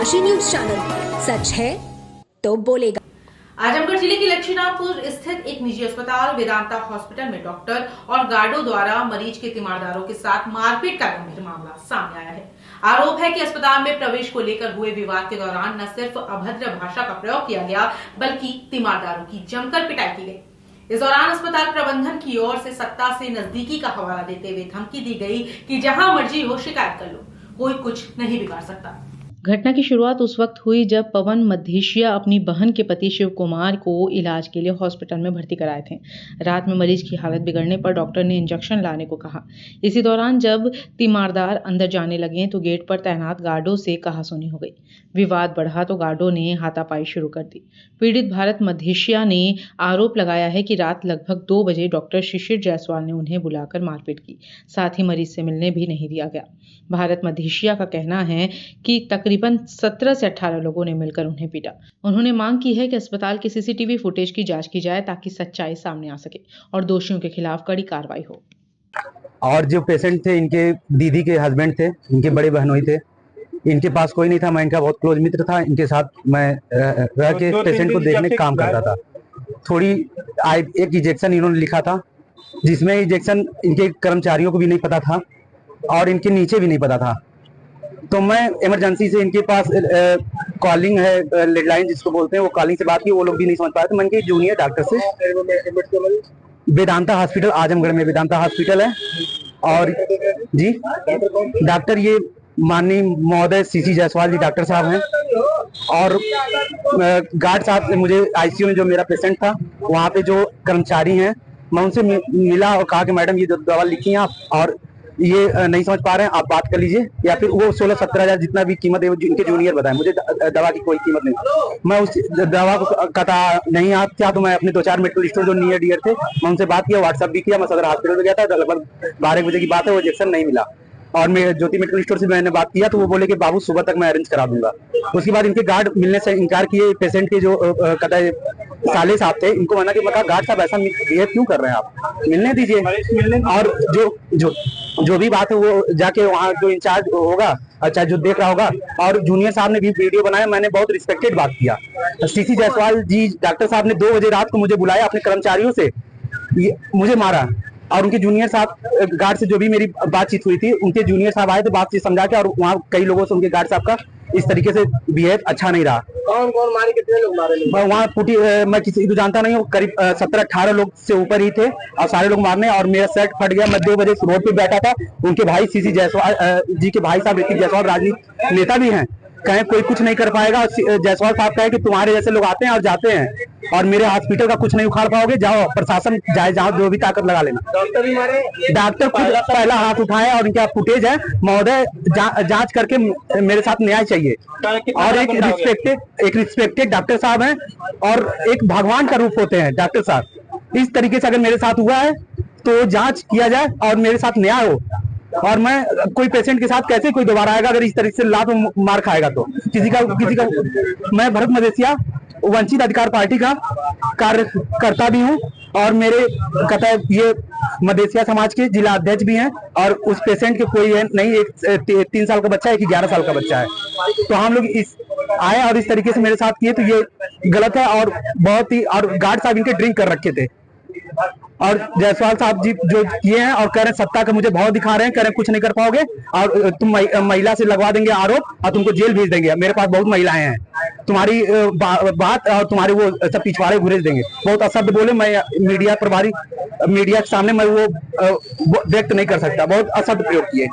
राशि news channel, सच है तो बोलेगा। आजमगढ़ जिले के लक्ष्मीनाथपुर स्थित एक निजी अस्पताल वेदांता हॉस्पिटल में डॉक्टर और गार्डों द्वारा मरीज के तीमारदारों के साथ मारपीट का गंभीर मामला सामने आया है। आरोप है कि अस्पताल में प्रवेश को लेकर हुए विवाद के दौरान न सिर्फ अभद्र भाषा का प्रयोग किया गया, बल्कि तीमारदारों की जमकर पिटाई की गई। इस दौरान अस्पताल प्रबंधन की ओर से सत्ता से नजदीकी का हवाला देते हुए धमकी दी गई कि जहां मर्जी हो शिकायत कर लो, कोई कुछ नहीं बिगाड़ सकता। घटना की शुरुआत उस वक्त हुई जब पवन मद्धेशिया अपनी बहन के पति शिव कुमार को इलाज के लिए हॉस्पिटल में भर्ती कराए थे। रात में मरीज की हालत बिगड़ने पर डॉक्टर ने इंजेक्शन लाने को कहा। इसी दौरान जब तीमारदार अंदर जाने लगे तो गेट पर तैनात गार्डों से कहासुनी हो गई। विवाद बढ़ा तो गार्डों ने हाथापाई शुरू कर दी। पीड़ित भारत मद्धेशिया ने आरोप लगाया है कि रात लगभग 2 बजे डॉक्टर शिशिर जायसवाल ने उन्हें बुलाकर मारपीट की, साथ ही मरीज से मिलने भी नहीं दिया गया। भारत मद्धेशिया का कहना है कि तकरीबन 17 से 18 लोगों ने मिलकर उन्हें पीटा। उन्होंने मांग की है कि अस्पताल की सीसीटीवी फुटेज की जांच की जाए ताकि सच्चाई सामने आ सके और दोषियों के खिलाफ कड़ी कार्रवाई हो। और जो पेशेंट थे, इनके दीदी के हस्बैंड थे, इनके बड़े बहनोई थे। इनके पास कोई नहीं था, मैं इनका बहुत क्लोज मित्र था। इनके साथ मैं रह के पेशेंट को देखने का काम करता था। थोड़ी एक इंजेक्शन इन्होंने लिखा था, जिसमें इंजेक्शन इनके कर्मचारियों को भी नहीं पता था और इनके नीचे भी नहीं पता था। तो मैं इमरजेंसी से इनके पास कॉलिंग है, लैंडलाइन जिसको बोलते हैं, वो कॉलिंग से बात की, वो लोग भी नहीं समझ पाए। तो मैं इनके जूनियर डॉक्टर से वेदांता हॉस्पिटल, आजमगढ़ में वेदांता हॉस्पिटल है। और जी डॉक्टर ये माननीय महोदय सीसी जायसवाल जी डॉक्टर साहब हैं। और गार्ड साहब से मुझे आईसीयू में जो मेरा पेशेंट था, वहाँ पे जो कर्मचारी हैं, मैं उनसे मिला और कहा कि मैडम ये दवा लिखी हैं आप और ये नहीं समझ पा रहे हैं, आप बात कर लीजिए। या फिर वो 16-17 हजार जितना भी कीमत है इनके जूनियर बताएं, मुझे दवा की कोई कीमत नहीं। मैं उस दवा को कथा नहीं आता क्या, तो मैं अपने 2-4 मेडिकल स्टोर जो नियर डियर थे, मैं उनसे बात किया, व्हाट्सअप भी किया। मैं सदर हॉस्पिटल में गया था, लगभग 12 बजे की बात है, वो इंजेक्शन नहीं मिला। और मैं ज्योति मेडिकल स्टोर से मैंने बात किया तो वो बोले कि बाबू सुबह तक मैं अरेंज करा दूंगा। उसके बाद इनके गार्ड मिलने से इनकार किए। पेशेंट के जो कथा साले साहब थे, इनको मना कि मैं गार्ड साहब ऐसा बिहेव क्यों कर रहे हैं, आप मिलने दीजिए। और जो भी बात है वो जाके वहाँ जो इंचार्ज होगा, अच्छा जो देख रहा होगा। और जूनियर साहब ने भी वीडियो बनाया, मैंने बहुत रिस्पेक्टेड बात किया। सीसी जायसवाल जी डॉक्टर साहब ने 2 बजे रात को मुझे बुलाया अपने कर्मचारियों से, मुझे मारा। और उनके जूनियर साहब गार्ड से जो भी मेरी बातचीत हुई थी, उनके जूनियर साहब आए थे बातचीत समझा के, और वहाँ कई लोगों से उनके गार्ड साहब का इस तरीके से बिहेव अच्छा नहीं रहा। कौन कौन मारे, कितने लोग मारे? वहाँ फूटी मैं किसी को जानता नहीं हूँ, करीब 17-18 लोग से ऊपर ही थे और सारे लोग मारने। और मेरा शर्ट फट गया। मैं 2 बजे रोड पे बैठा था। उनके भाई सीसी जायसवाल जी के भाई साहब ऋतिक जायसवाल राजनीतिक नेता भी हैं, कहें कोई कुछ नहीं कर पाएगा। जायसवाल साहब कहे कि तुम्हारे जैसे लोग आते हैं और जाते हैं और मेरे हॉस्पिटल का कुछ नहीं उखाड़ पाओगे, जाओ प्रशासन जाए, जहाँ जो भी ताकत लगा लेना। डॉक्टर भी मारे? डॉक्टर खुद पहला हाथ उठाया और इनका फुटेज है। महोदय जांच करके मेरे साथ न्याय चाहिए। और एक रिस्पेक्टेड डॉक्टर साहब हैं और एक भगवान का रूप होते हैं डॉक्टर साहब। इस तरीके से अगर मेरे साथ हुआ है तो जांच किया जाए और मेरे साथ न्याय हो। और मैं कोई पेशेंट के साथ कैसे कोई दोबारा आएगा अगर इस तरीके से लात मार खाएगा तो किसी का। मैं भरत मद्धेशिया वंचित अधिकार पार्टी का कार्यकर्ता भी हूँ और मेरे कथा ये मद्धेशिया समाज के जिला अध्यक्ष भी हैं। और उस पेशेंट के कोई नहीं, एक 3 साल का बच्चा है, एक 11 साल का बच्चा है। तो हम लोग इस आए और इस तरीके से मेरे साथ किए तो ये गलत है। और बहुत ही, और गार्ड साहब इनके ड्रिंक कर रखे थे और जायसवाल साहब जी जो किए हैं और कह रहे हैं सत्ता का मुझे भाव दिखा रहे हैं, कह रहे हैं कुछ नहीं कर पाओगे और तुम महिला से लगवा देंगे आरोप और तुमको जेल भेज देंगे। मेरे पास बहुत महिलाएं हैं, तुम्हारी बात और तुम्हारे वो सब पिछवाड़े घुरेज देंगे। बहुत अशब्द बोले। मैं मीडिया प्रभारी, मीडिया के सामने मैं वो व्यक्त नहीं कर सकता, बहुत अशब्द प्रयोग किए।